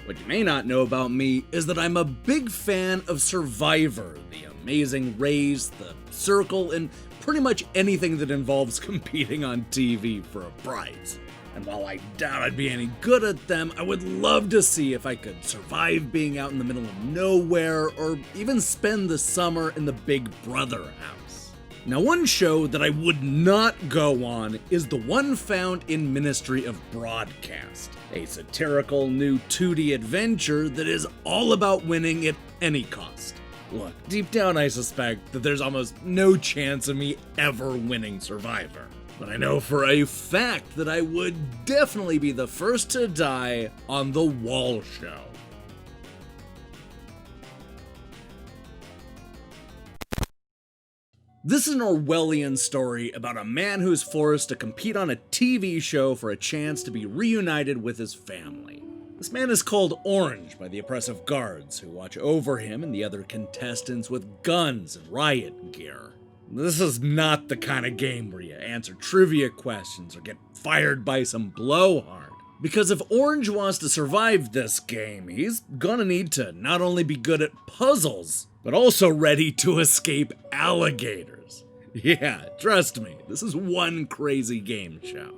What you may not know about me is that I'm a big fan of Survivor, the Amazing Race, the Circle, and pretty much anything that involves competing on TV for a prize. And while I doubt I'd be any good at them, I would love to see if I could survive being out in the middle of nowhere, or even spend the summer in the Big Brother house. Now, one show that I would not go on is the one found in Ministry of Broadcast, a satirical new 2D adventure that is all about winning at any cost. Look, deep down I suspect that there's almost no chance of me ever winning Survivor. But I know for a fact that I would definitely be the first to die on the Wall Show. This is an Orwellian story about a man who is forced to compete on a TV show for a chance to be reunited with his family. This man is called Orange by the oppressive guards, who watch over him and the other contestants with guns and riot gear. This is not the kind of game where you answer trivia questions or get fired by some blowhard. Because if Orange wants to survive this game, he's gonna need to not only be good at puzzles, but also ready to escape alligators. Yeah, trust me, this is one crazy game show.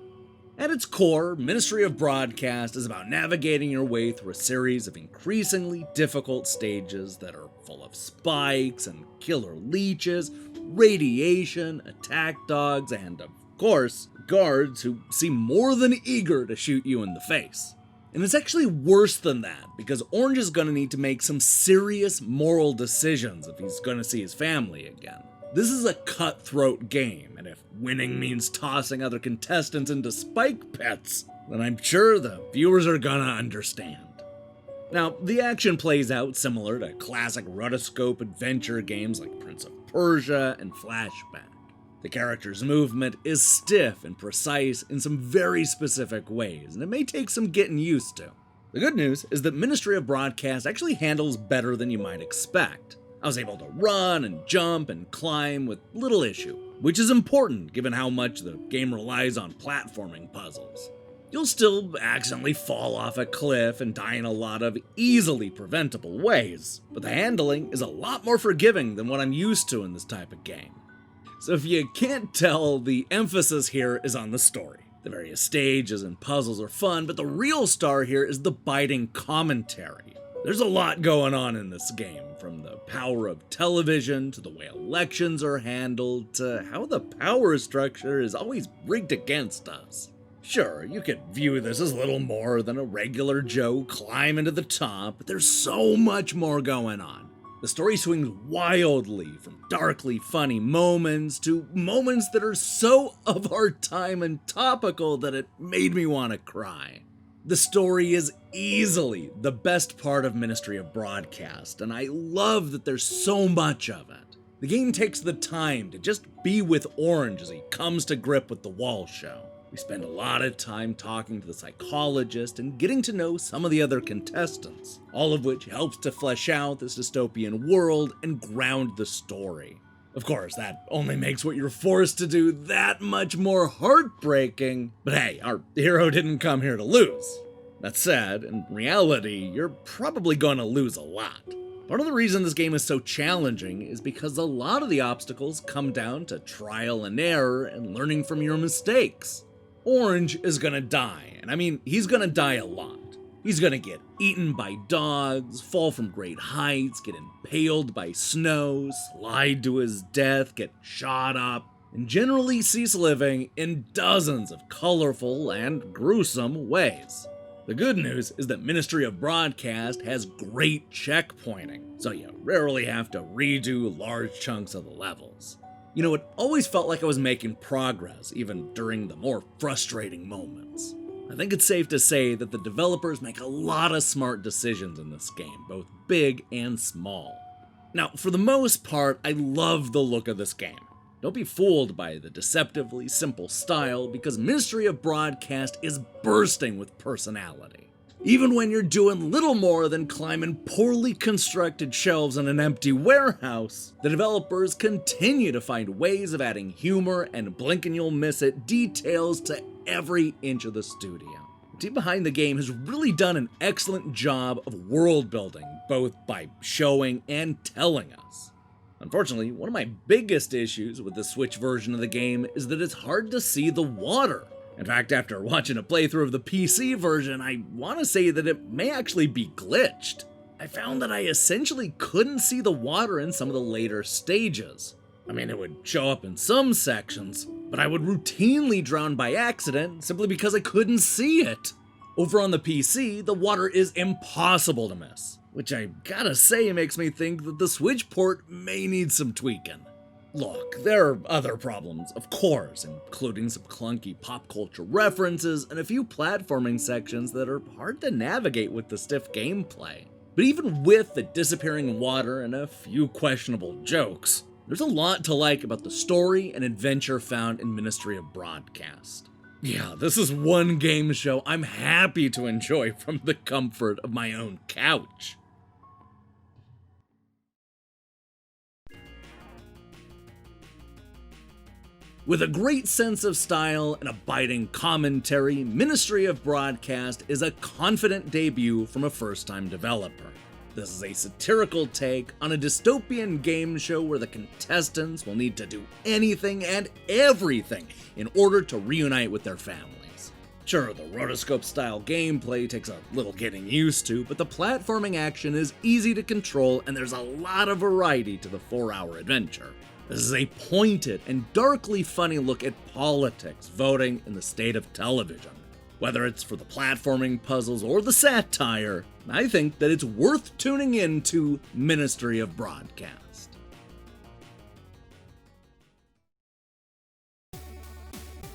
At its core, Ministry of Broadcast is about navigating your way through a series of increasingly difficult stages that are full of spikes and killer leeches, radiation, attack dogs, and, of course, guards who seem more than eager to shoot you in the face. And it's actually worse than that, because Orange is going to need to make some serious moral decisions if he's going to see his family again. This is a cutthroat game, and if winning means tossing other contestants into spike pits, then I'm sure the viewers are gonna understand. Now, the action plays out similar to classic rotoscope adventure games like Prince of Persia and Flashback. The character's movement is stiff and precise in some very specific ways, and it may take some getting used to. The good news is that Ministry of Broadcast actually handles better than you might expect. I was able to run and jump and climb with little issue, which is important given how much the game relies on platforming puzzles. You'll still accidentally fall off a cliff and die in a lot of easily preventable ways, but the handling is a lot more forgiving than what I'm used to in this type of game. So if you can't tell, the emphasis here is on the story. The various stages and puzzles are fun, but the real star here is the biting commentary. There's a lot going on in this game, from the power of television to the way elections are handled to how the power structure is always rigged against us. Sure, you could view this as little more than a regular Joe climbing to the top, but there's so much more going on. The story swings wildly from darkly funny moments to moments that are so of our time and topical that it made me want to cry. The story is easily the best part of Ministry of Broadcast, and I love that there's so much of it. The game takes the time to just be with Orange as he comes to grip with the Wall Show. We spend a lot of time talking to the psychologist and getting to know some of the other contestants, all of which helps to flesh out this dystopian world and ground the story. Of course, that only makes what you're forced to do that much more heartbreaking, but hey, our hero didn't come here to lose. That said, in reality, you're probably gonna lose a lot. Part of the reason this game is so challenging is because a lot of the obstacles come down to trial and error and learning from your mistakes. Orange is gonna die, and I mean, he's gonna die a lot. He's gonna get eaten by dogs, fall from great heights, get impaled by snow, slide to his death, get shot up, and generally cease living in dozens of colorful and gruesome ways. The good news is that Ministry of Broadcast has great checkpointing, so you rarely have to redo large chunks of the levels. You know, it always felt like I was making progress, even during the more frustrating moments. I think it's safe to say that the developers make a lot of smart decisions in this game, both big and small. Now, for the most part, I love the look of this game. Don't be fooled by the deceptively simple style, because Ministry of Broadcast is bursting with personality. Even when you're doing little more than climbing poorly constructed shelves in an empty warehouse, the developers continue to find ways of adding humor and blink and you'll miss it details to every inch of the studio. The team behind the game has really done an excellent job of world building, both by showing and telling us. Unfortunately, one of my biggest issues with the Switch version of the game is that it's hard to see the water. In fact, after watching a playthrough of the PC version, I want to say that it may actually be glitched. I found that I essentially couldn't see the water in some of the later stages. I mean, it would show up in some sections, but I would routinely drown by accident simply because I couldn't see it. Over on the PC, the water is impossible to miss, which I gotta say makes me think that the Switch port may need some tweaking. Look, there are other problems, of course, including some clunky pop culture references and a few platforming sections that are hard to navigate with the stiff gameplay. But even with the disappearing water and a few questionable jokes, there's a lot to like about the story and adventure found in Ministry of Broadcast. Yeah, this is one game show I'm happy to enjoy from the comfort of my own couch. With a great sense of style and a biting commentary, Ministry of Broadcast is a confident debut from a first-time developer. This is a satirical take on a dystopian game show where the contestants will need to do anything and everything in order to reunite with their families. Sure, the rotoscope-style gameplay takes a little getting used to, but the platforming action is easy to control and there's a lot of variety to the 4-hour adventure. This is a pointed and darkly funny look at politics, voting, and the state of television. Whether it's for the platforming puzzles or the satire, I think that it's worth tuning into Ministry of Broadcast.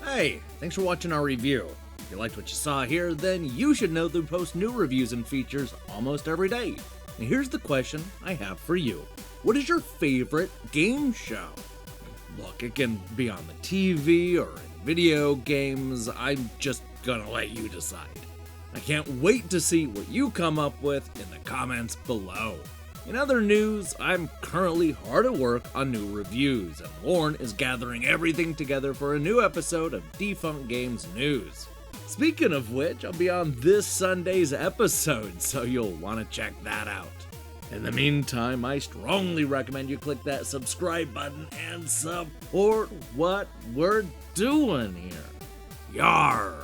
Hey, thanks for watching our review. If you liked what you saw here, then you should know that we post new reviews and features almost every day. And here's the question I have for you. What is your favorite game show? Look, it can be on the TV or in video games. I'm just gonna let you decide. I can't wait to see what you come up with in the comments below. In other news, I'm currently hard at work on new reviews, and Lauren is gathering everything together for a new episode of Defunct Games News. Speaking of which, I'll be on this Sunday's episode, so you'll want to check that out. In the meantime, I strongly recommend you click that subscribe button and support what we're doing here. Yarr!